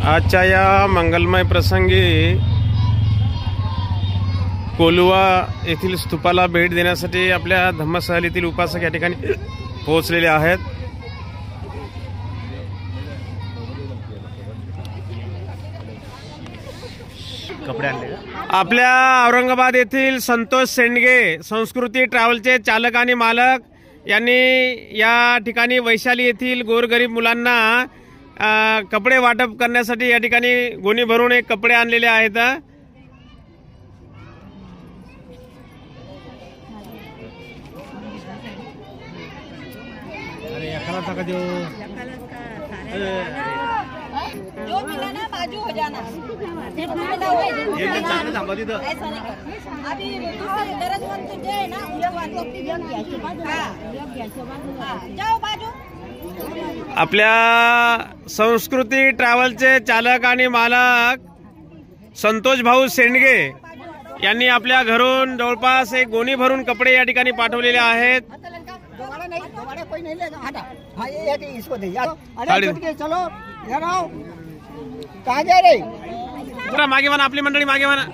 आजच्या या मंगलमय प्रसंगी कोलुवा येथील स्तूपाला भेट देण्यासाठी आपल्या धम्मसहलीतील उपासक या ठिकाणी पोहोचलेले आहेत। आपल्या औरंगाबाद येथील संतोष सेंडगे संस्कृती ट्रॅव्हलचे चालक आणि मालक यांनी या ठिकाणी वैशाली येथील गोरगरीब मुलांना कपडे वाटप करण्यासाठी या ठिकाणी गोणी भरून एक कपडे आणलेले आहेत। जो मिला ना बाजू हो जाना। अभी गरजवंत जे है ना जाओ बाजू। आपल्या संस्कृती ट्रॅव्हलचे चालक आणि मालक संतोष भाऊ सेंडगे यांनी आपल्या घरून जवळपास एक गोणी भरून कपडे या ठिकाणी पाठवलेले आहेत। मागे म्हणा, आपली मंडळी मागे म्हणा।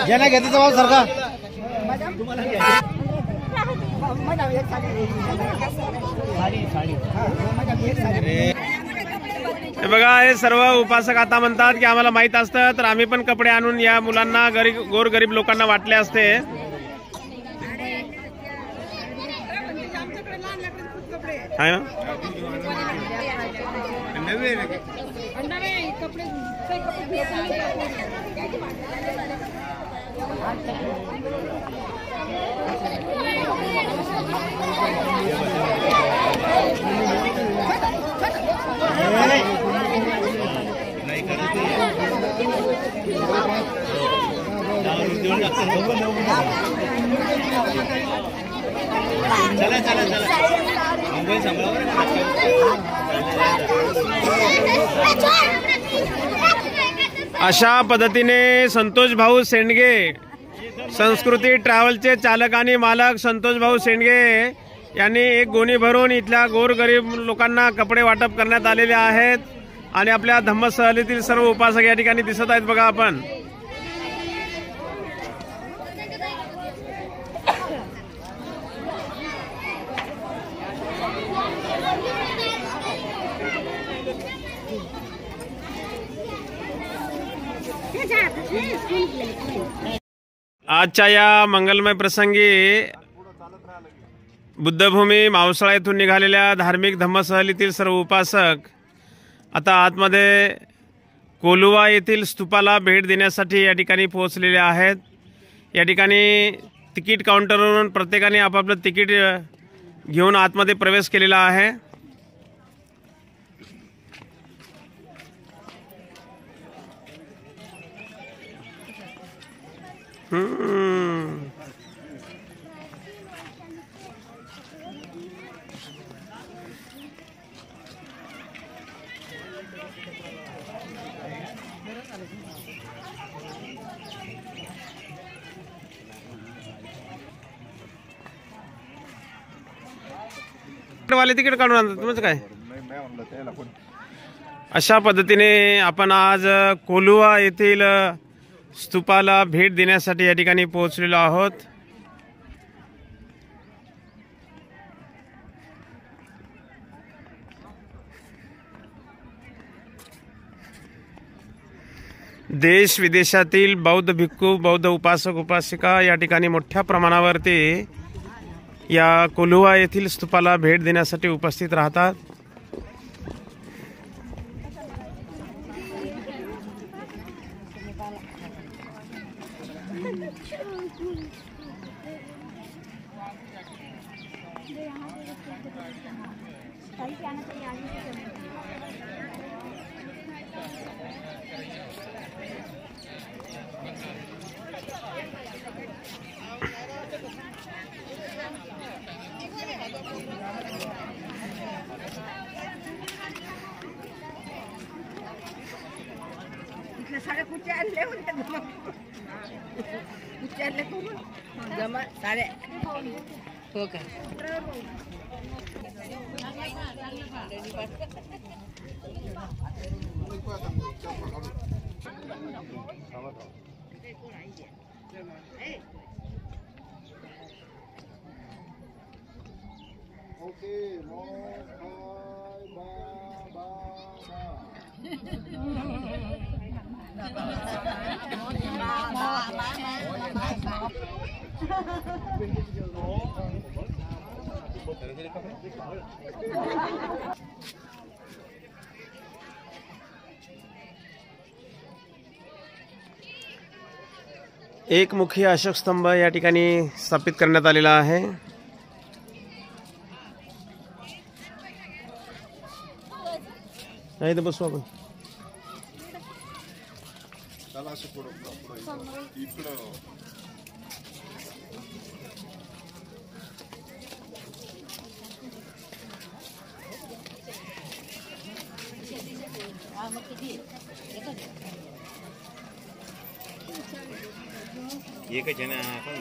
ज्यांना घेते जबाब सरकार हे बघा, हे सर्व उपासक आता म्हणतात की आम्हाला माहित असतं तर आम्ही पण कपडे आणून या मुलांना गोरगरीब लोकांना वाटले असते। आहे ना? चला चला चला अशा पद्धतीने संतोष भाऊ सेंडगे संस्कृती ट्रॅव्हलचे चालक आणि मालक संतोष भाऊ सेंडगे यांनी एक गोणी भरून इथल्या गोरगरीब लोकांना कपडे वाटप करण्यात आलेले आहेत आणि आपल्या धम्मसहलीतील सर्व उपासक या ठिकाणी दिसत आहेत। बघा आपण आजच्या या मंगलमय प्रसंगी बुद्धभूमी मावसाळा येथून निघालेल्या धार्मिक धम्मसहलीतील सर्व उपासक आता आतमध्ये कोलुवा येथील स्तूपाला भेट देण्यासाठी या ठिकाणी पोहोचलेले आहेत। या ठिकाणी तिकीट काउंटरवरून प्रत्येकाने आपापलं तिकीट घेऊन आतमध्ये प्रवेश केलेला आहे। वाले तिकीट काढून आणतात तुमचं काय? अशा पद्धतीने आपण आज कोलुवा येथील स्तूपाला भेट देण्यासाठी या ठिकाणी पोहोचलेलो आहोत। देश विदेशातील बौद्ध भिक्खू बौद्ध उपासक उपासिका या ठिकाणी मोठ्या प्रमाणावरती या कोलुवा येथील स्तूपाला भेट देण्यासाठी उपस्थित राहतात। सारे कुछ ले उच्चार ले जमा सारे हो काय एकमुखी अशोक स्तंभ या ठिकाणी स्थापित करण्यात आलेला आहे. नाही तर बसू आपण. एकच आहे ना आपण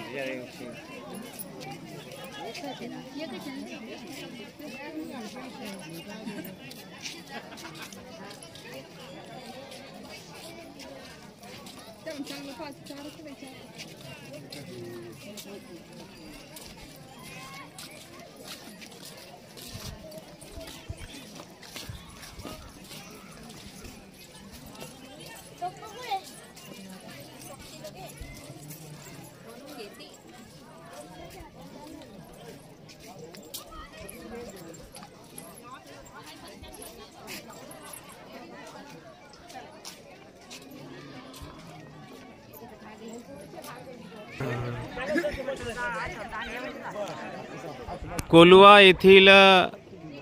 कोलुवा येथील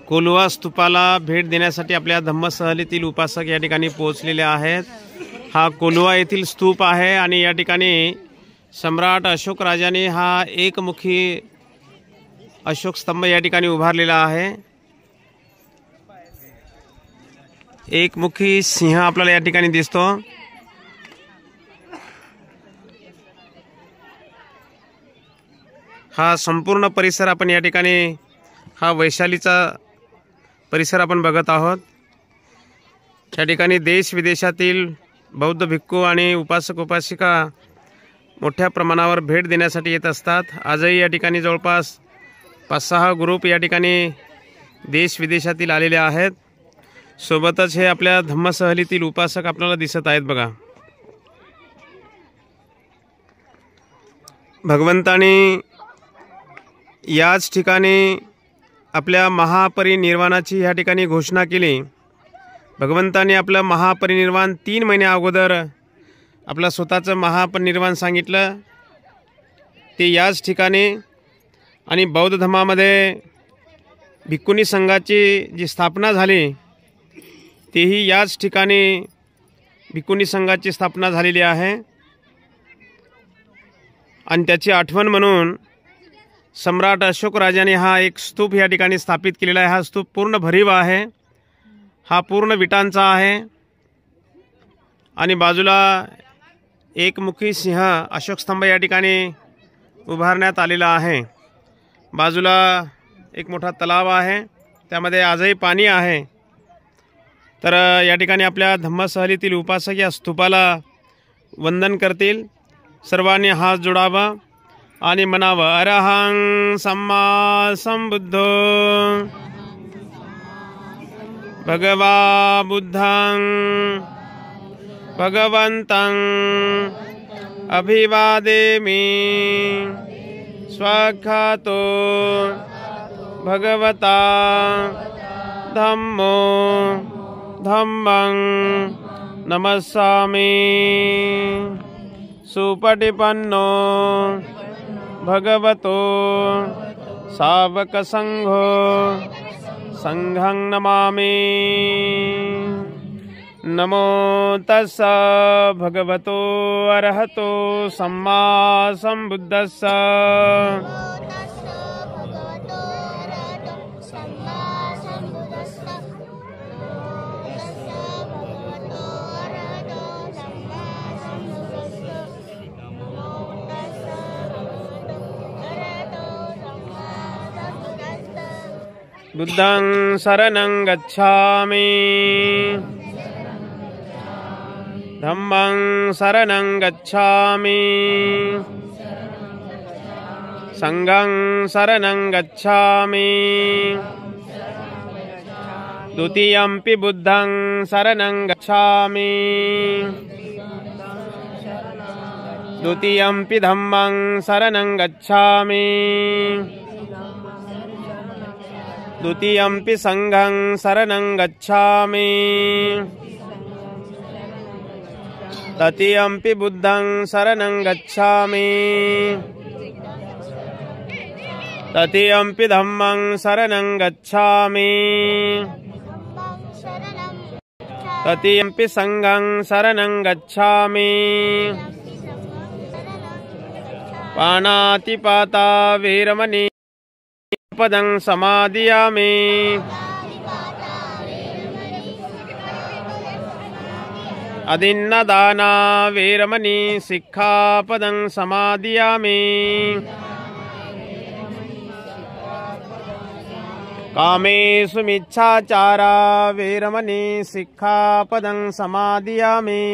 कोलुवा स्तूपाला भेट देण्यासाठी आपल्या धम्मसहलीतील उपासक या ठिकाणी पोहोचलेले आहेत. हा कोलुवा येथील स्तूप आहे आणि या ठिकाणी सम्राट अशोक राजाने हा एकमुखी अशोक स्तंभ या ठिकाणी उभारलेला आहे. एकमुखी सिंह आपल्याला या ठिकाणी दिसतो. हा संपूर्ण परिसर आपण या ठिकाणी हा वैशालीचा परिसर आपण बघत आहोत. या ठिकाणी देश विदेशातील बौद्ध भिक्खू आणि उपासक उपासिका मोठ्या प्रमाणावर भेट देण्यासाठी येत असतात. आजही या ठिकाणी जवळपास 5-6 ग्रुप या ठिकाणी देश विदेशातील आलेले आहेत. सोबतच हे आपल्या धम्मसहलीतील उपासक आपल्याला दिसत आहेत बघा. भगवंताने याच ठिकाणी आपल्या महापरिनिर्वाणाची ह्या ठिकाणी घोषणा केली. भगवंताने आपलं महापरिनिर्वाण 3 महिन्या अगोदर आपलं स्वतःचं महापरिनिर्वाण सांगितलं. ते याच ठिकाणी आणि बौद्ध धर्मामध्ये भिक्खुनी संघाची जी स्थापना झाली तेही याच ठिकाणी भिक्खुनी संघाची स्थापना झालेली आहे. आणि त्याची आठवण म्हणून सम्राट अशोक राजाने हा एक स्तूप या ठिकाणी स्थापित केलेला आहे. हा स्तूप पूर्ण भरीव आहे. हा पूर्ण विटांचा आहे आणि बाजूला एकमुखी सिंह अशोक स्तंभ या ठिकाणी उभारण्यात आलेला आहे. बाजूला एक मोठा तलाव आहे, त्यामध्ये आजही पाणी आहे. तर या ठिकाणी आपल्या धम्मसहलीतील उपासक या स्तूपाला वंदन करतील. सर्वांनी हात जोडावा आणि म्हणावं, अरहं सम्मा संबुद्धो भगवा बुद्धं भगवन्तं अभिवादेमि स्वाख्यातो भगवता धम्मो धम्मं नमस्सामि सुपटिपन्नो भगवतो सावकसंघो संघं नमामि। नमो तस्स भगवतो अरहतो सम्मा संबुद्धस्स। बुद्धं शरणं गच्छामि धम्मं शरणं गच्छामि संघं शरणं गच्छामि द्वितीयंपि बुद्धं शरणं गच्छामि द्वितीयंपि धम्मं शरणं गच्छामि द्वितीयंपि संघं शरणं गच्छामि तृतीयंपि बुद्धं शरणं गच्छामि तृतीयंपि धम्मं शरणं गच्छामि तृतीयंपि संघं शरणं गच्छामि पाणातिपाता वेरमणि पदं समादियामि अदिन्नदाना वेरमणि सिक्खापदं समादियामि कामेषु मिच्छाचारा वेरमणि सिक्खापदं समादियामि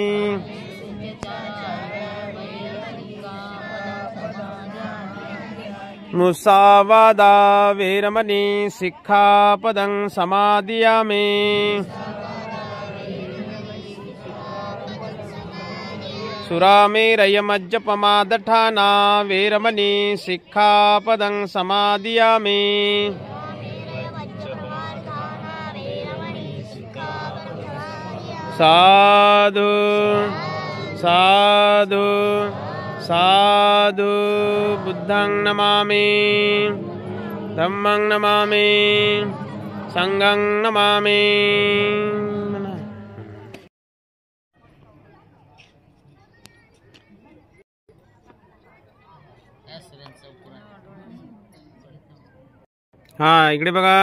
मुसावादा वेरमणि सिक्खापदं समादियामि सुरामेरयमज्जपमादठाना वेरमणि सिक्खापदं समादियामि साधु साधु साधु बुद्धं नमामि धम्मं नमामि संघं नमामि। हा इकडे बघा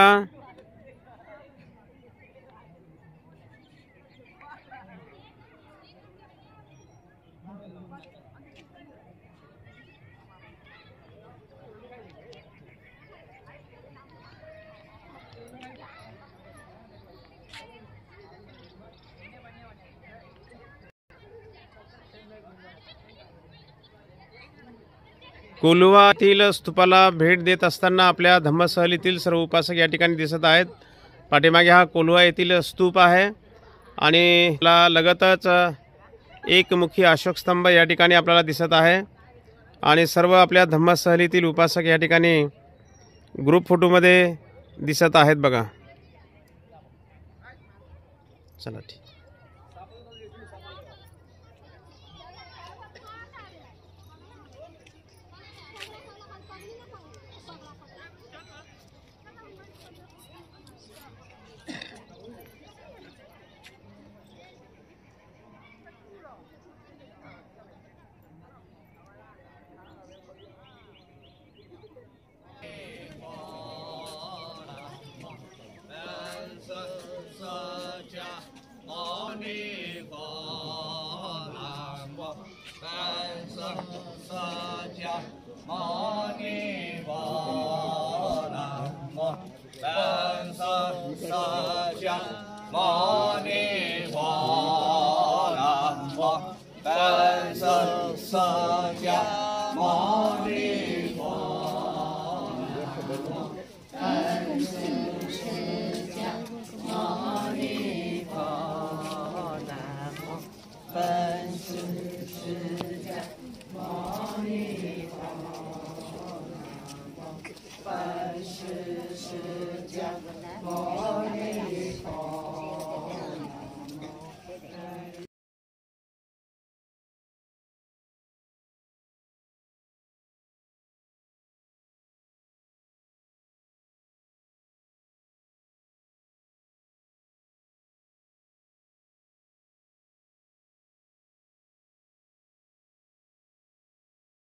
कोलुवातील स्तूपाला भेट देत असताना आपल्या धम्मसहलीतील सर्व उपासक या ठिकाणी दिसत आहेत। पाठीमागे हा कोलुवा येथील स्तूप आहे आणि लगतच एकमुखी अशोक स्तंभ या ठिकाणी आपल्याला दिसत आहे आणि सर्व आपल्या धम्मसहलीतील उपासक या ठिकाणी ग्रुप फोटोमध्ये दिसत आहेत बघा। चला ठीक